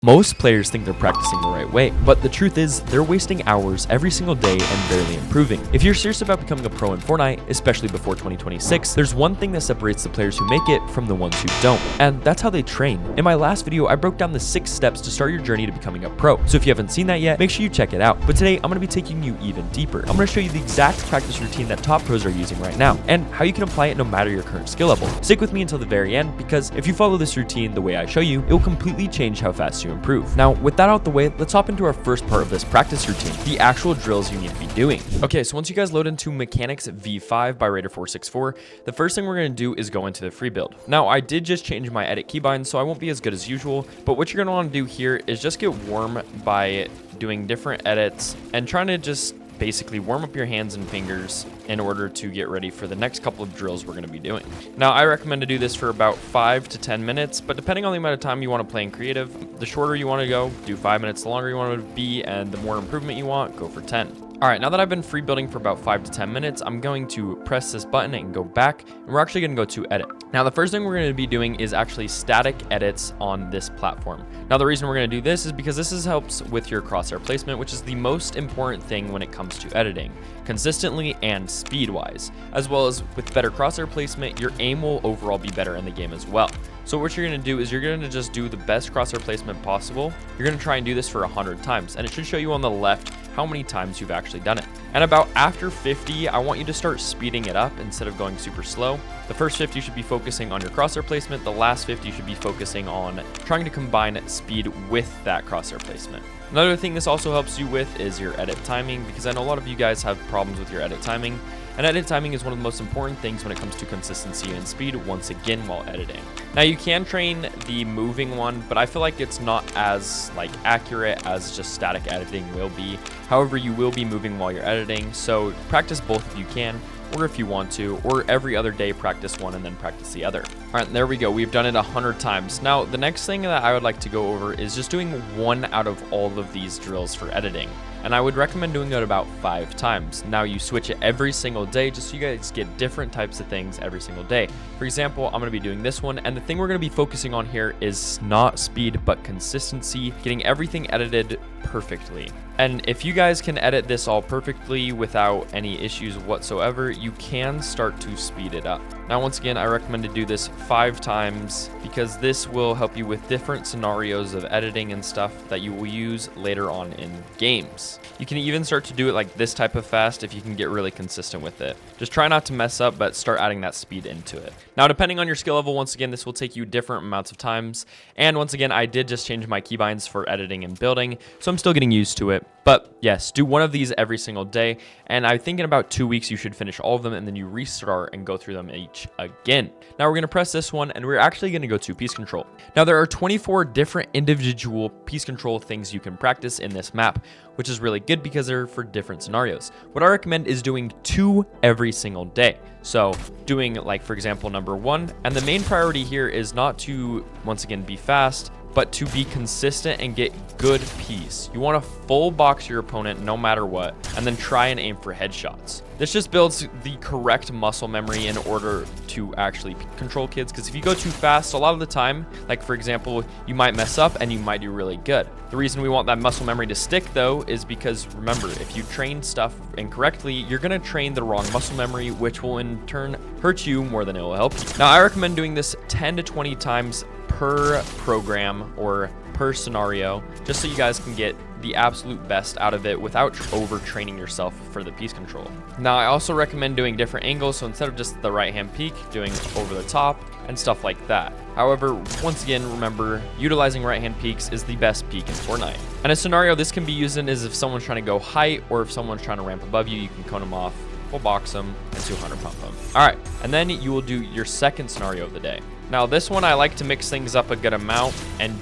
Most players think they're practicing the right way, but the truth is they're wasting hours every single day and barely improving. If you're serious about becoming a pro in Fortnite, especially before 2026, there's one thing that separates the players who make it from the ones who don't, and that's how they train. In my last video, I broke down the 6 steps to start your journey to becoming a pro, so if you haven't seen that yet, make sure you check it out. But today, I'm going to be taking you even deeper. I'm going to show you the exact practice routine that top pros are using right now, and how you can apply it no matter your current skill level. Stick with me until the very end, because if you follow this routine the way I show you, it will completely change how fast you improve. Now, with that out the way, let's hop into our first part of this practice routine, the actual drills you need to be doing. Okay, so once you guys load into Mechanics V5 by Raider464, the first thing we're going to do is go into the free build. Now, I did just change my edit keybinds, so I won't be as good as usual, but what you're going to want to do here is just get warm by doing different edits and trying to just basically warm up your hands and fingers in order to get ready for the next couple of drills we're going to be doing. Now, I recommend to do this for about 5 to 10 minutes, but depending on the amount of time you want to play in creative, the shorter you want to go, do 5 minutes, the longer you want to be, and the more improvement you want, go for 10. All right, now that I've been free building for about 5 to 10 minutes, I'm going to press this button and go back, and we're actually going to go to edit. Now, the first thing we're going to be doing is actually static edits on this platform. Now, the reason we're going to do this is because this helps with your crosshair placement, which is the most important thing when it comes to editing, consistently and speed-wise. As well as with better crosshair placement, your aim will overall be better in the game as well. So what you're going to do is you're going to just do the best crosshair placement possible. You're going to try and do this for 100 times, and it should show you on the left how many times you've actually done it. And about after 50, I want you to start speeding it up instead of going super slow. The first 50 should be focusing on your crosshair placement. The last 50 should be focusing on trying to combine speed with that crosshair placement. Another thing this also helps you with is your edit timing, because I know a lot of you guys have problems with your edit timing. And edit timing is one of the most important things when it comes to consistency and speed, once again, while editing. Now, you can train the moving one, but I feel like it's not as accurate as just static editing will be. However, you will be moving while you're editing, so practice both if you can, or if you want to, or every other day practice one and then practice the other. All right, there we go. We've done it 100 times. Now, the next thing that I would like to go over is just doing one out of all of these drills for editing. And I would recommend doing it about 5 times. Now, you switch it every single day just so you guys get different types of things every single day. For example, I'm going to be doing this one, and the thing we're going to be focusing on here is not speed, but consistency, getting everything edited perfectly. And if you guys can edit this all perfectly without any issues whatsoever, you can start to speed it up. Now, once again, I recommend to do this 5 times because this will help you with different scenarios of editing and stuff that you will use later on in games. You can even start to do it like this type of fast if you can get really consistent with it. Just try not to mess up, but start adding that speed into it. Now, depending on your skill level, once again, this will take you different amounts of times. And once again, I did just change my keybinds for editing and building, so I'm still getting used to it. But yes, do one of these every single day. And I think in about 2 weeks, you should finish all of them, and then you restart and go through them each again. Now we're going to press this one, and we're actually going to go to piece control. Now there are 24 different individual piece control things you can practice in this map, which is really good because they're for different scenarios. What I recommend is doing 2 every single day. So doing, like, for example, number 1, and the main priority here is not to, once again, be fast, but to be consistent and get good piece. You want to full box your opponent no matter what, and then try and aim for headshots. This just builds the correct muscle memory in order to actually control kids, because if you go too fast, a lot of the time, like for example, you might mess up and you might do really good. The reason we want that muscle memory to stick though is because, remember, if you train stuff incorrectly, you're going to train the wrong muscle memory, which will in turn hurt you more than it will help you. Now, I recommend doing this 10 to 20 times per program or per scenario, just so you guys can get the absolute best out of it without overtraining yourself for the piece control. Now, I also recommend doing different angles, so instead of just the right hand peek, doing over the top and stuff like that. However, once again, remember, utilizing right hand peeks is the best peek in Fortnite. And a scenario this can be used in is if someone's trying to go height, or if someone's trying to ramp above you, you can cone them off, full box them, and 200 pump them. All right, and then you will do your second scenario of the day. Now, this one, I like to mix things up a good amount and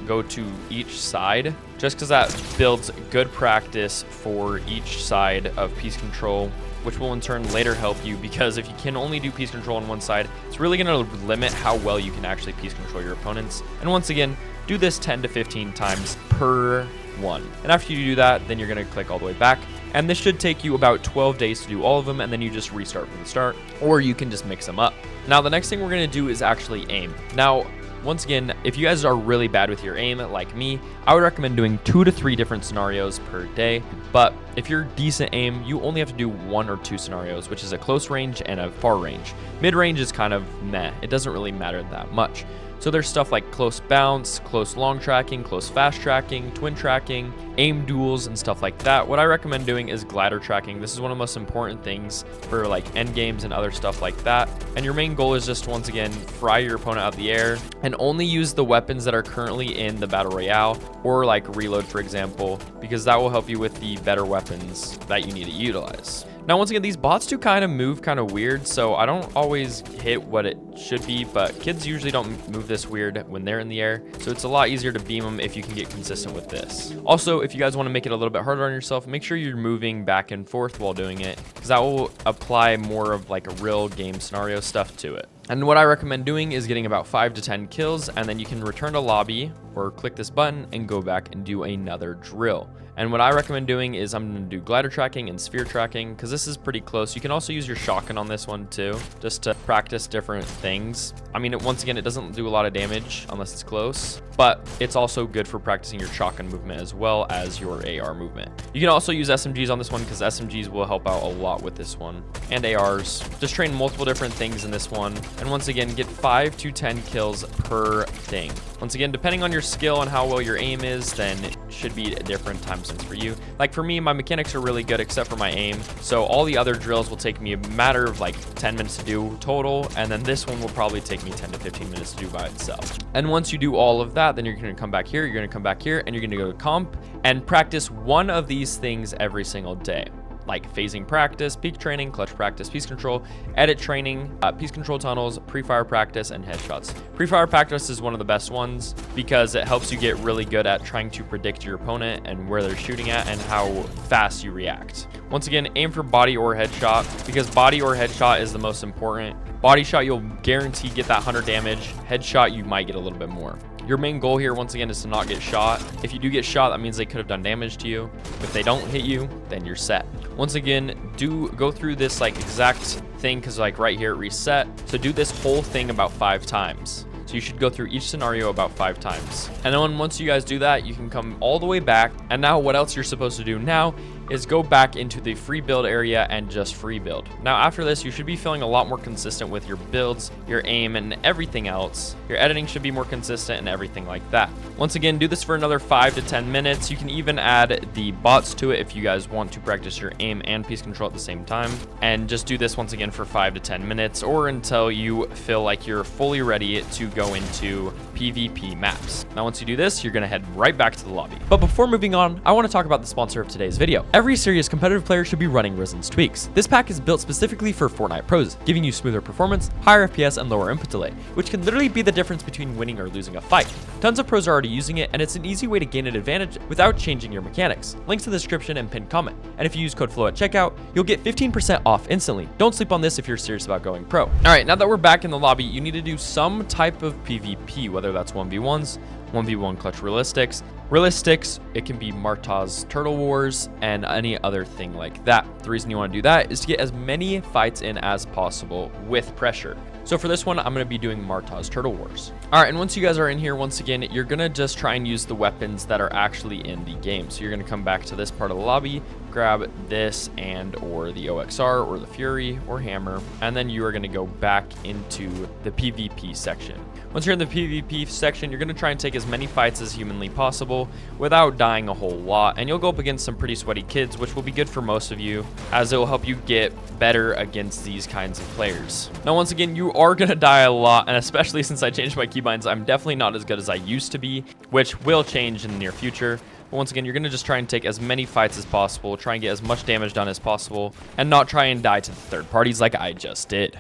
go to each side, just because that builds good practice for each side of piece control, which will in turn later help you, because if you can only do piece control on one side, it's really going to limit how well you can actually piece control your opponents. And once again, do this 10 to 15 times per one. And after you do that, then you're going to click all the way back. And this should take you about 12 days to do all of them, and then you just restart from the start, or you can just mix them up. Now, the next thing we're going to do is actually aim. Now, Once again, if you guys are really bad with your aim like me, I would recommend doing 2 to 3 different scenarios per day. But if you're decent aim, you only have to do 1 or 2 scenarios, which is a close range and a far range. Mid range is kind of meh. It doesn't really matter that much. So there's stuff like close bounce, close long tracking, close fast tracking, twin tracking, aim duels, and stuff like that. What I recommend doing is glider tracking. This is one of the most important things for like end games and other stuff like that. And your main goal is just, once again, fry your opponent out of the air and only use the weapons that are currently in the battle royale, or like reload, for example, because that will help you with the better weapons that you need to utilize. Now, once again, these bots do kind of move kind of weird, so I don't always hit what it should be, but kids usually don't move this weird when they're in the air, so it's a lot easier to beam them if you can get consistent with this. Also, if you guys want to make it a little bit harder on yourself, make sure you're moving back and forth while doing it, because that will apply more of like a real game scenario stuff to it. And what I recommend doing is getting about 5 to 10 kills, and then you can return to lobby or click this button and go back and do another drill. And what I recommend doing is I'm going to do glider tracking and sphere tracking, because this is pretty close. You can also use your shotgun on this one too, just to practice different things. I mean, once again, it doesn't do a lot of damage unless it's close, but it's also good for practicing your shotgun movement as well as your AR movement. You can also use SMGs on this one, because SMGs will help out a lot with this one, and ARs. Just train multiple different things in this one, and once again, get 5 to 10 kills per thing. Once again, depending on your skill and how well your aim is, then it should be a different time since for you. Like for me, my mechanics are really good except for my aim, so all the other drills will take me a matter of like 10 minutes to do total, and then this one will probably take me 10 to 15 minutes to do by itself. And once you do all of that, then you're going to come back here, you're going to come back here, and you're going to go to comp and practice one of these things every single day. Like phasing practice, peak training, clutch practice, piece control, edit training, piece control tunnels, pre-fire practice, and headshots. Pre-fire practice is one of the best ones because it helps you get really good at trying to predict your opponent and where they're shooting at and how fast you react. Once again, aim for body or headshot, because body or headshot is the most important. Body shot, you'll guarantee get that 100 damage. Headshot, you might get a little bit more. Your main goal here, once again, is to not get shot. If you do get shot, that means they could have done damage to you. If they don't hit you, then you're set. Once again, do go through this like exact thing, because like right here it reset. So do this whole thing about 5 times. So you should go through each scenario about 5 times. And then once you guys do that, you can come all the way back. And now what else you're supposed to do now is go back into the free build area and just free build. Now after this, you should be feeling a lot more consistent with your builds, your aim, and everything else. Your editing should be more consistent and everything like that. Once again, do this for another 5 to 10 minutes. You can even add the bots to it if you guys want to practice your aim and piece control at the same time. And just do this once again for 5 to 10 minutes, or until you feel like you're fully ready to go into PvP maps. Now once you do this, you're gonna head right back to the lobby. But before moving on, I want to talk about the sponsor of today's video. Every serious competitive player should be running Risen's Tweaks. This pack is built specifically for Fortnite pros, giving you smoother performance, higher FPS, and lower input delay, which can literally be the difference between winning or losing a fight. Tons of pros are already using it, and it's an easy way to gain an advantage without changing your mechanics. Links in the description and pinned comment. And if you use code FLOW at checkout, you'll get 15% off instantly. Don't sleep on this if you're serious about going pro. Alright, now that we're back in the lobby, you need to do some type of PvP, whether that's 1v1s, 1v1 clutch realistics, it can be Marta's Turtle Wars, and any other thing like that. The reason you want to do that is to get as many fights in as possible with pressure. So for this one, I'm going to be doing Marta's Turtle Wars. Alright, and once you guys are in here, once again, you're going to just try and use the weapons that are actually in the game. So you're going to come back to this part of the lobby, grab this and or the OXR or the Fury or Hammer, and then you are going to go back into the PvP section. Once you're in the PvP section, you're going to try and take as many fights as humanly possible without dying a whole lot, and you'll go up against some pretty sweaty kids, which will be good for most of you, as it will help you get better against these kinds of players. Now once again, you are going to die a lot, and especially since I changed my keybinds, I'm definitely not as good as I used to be, which will change in the near future. But once again, you're going to just try and take as many fights as possible, try and get as much damage done as possible, and not try and die to the third parties like I just did.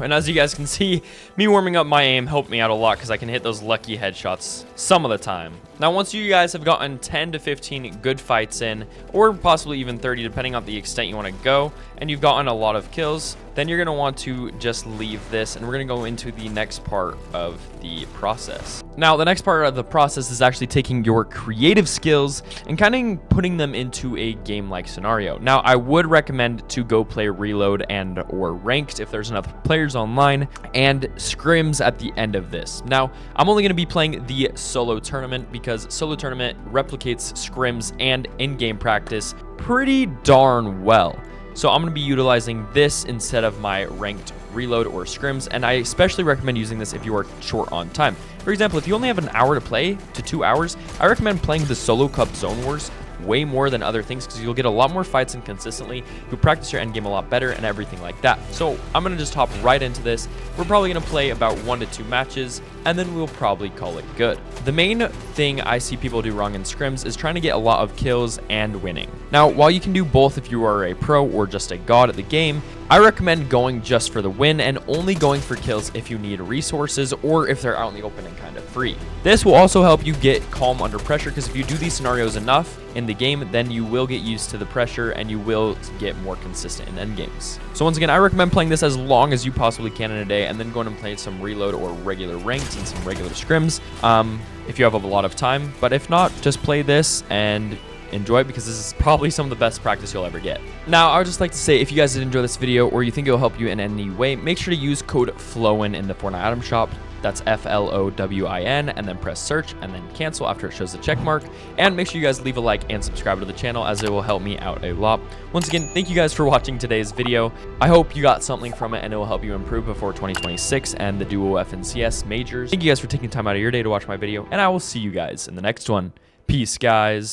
And as you guys can see, me warming up my aim helped me out a lot because I can hit those lucky headshots some of the time. Now, once you guys have gotten 10 to 15 good fights in, or possibly even 30, depending on the extent you want to go, and you've gotten a lot of kills, then you're going to want to just leave this, and we're going to go into the next part of the process. Now, the next part of the process is actually taking your creative skills and kind of putting them into a game-like scenario. Now, I would recommend to go play Reload and or Ranked if there's enough players online, and scrims at the end of this. Now, I'm only going to be playing the solo tournament because solo tournament replicates scrims and in-game practice pretty darn well. So I'm going to be utilizing this instead of my ranked reload or scrims, and I especially recommend using this if you are short on time. For example, if you only have an hour to play to 2 hours, I recommend playing the solo cup zone wars way more than other things because you'll get a lot more fights and consistently. You'll practice your end game a lot better and everything like that. So I'm going to just hop right into this. We're probably going to play about 1 to 2 matches and then we'll probably call it good. The main thing I see people do wrong in scrims is trying to get a lot of kills and winning. Now, while you can do both if you are a pro or just a god at the game, I recommend going just for the win and only going for kills if you need resources or if they're out in the open and kind of free. This will also help you get calm under pressure because if you do these scenarios enough in the game, then you will get used to the pressure and you will get more consistent in end games. So once again, I recommend playing this as long as you possibly can in a day and then going and playing some reload or regular ranked and some regular scrims if you have a lot of time. But if not, just play this and enjoy it because this is probably some of the best practice you'll ever get. Now, I would just like to say if you guys did enjoy this video or you think it'll help you in any way, make sure to use code FLOWIN in the Fortnite item shop. That's FLOWIN, and then press search and then cancel after it shows the check mark. And make sure you guys leave a like and subscribe to the channel as it will help me out a lot. Once again, thank you guys for watching today's video. I hope you got something from it and it will help you improve before 2026 and the Duo F and CS majors. Thank you guys for taking time out of your day to watch my video, and I will see you guys in the next one. Peace, guys.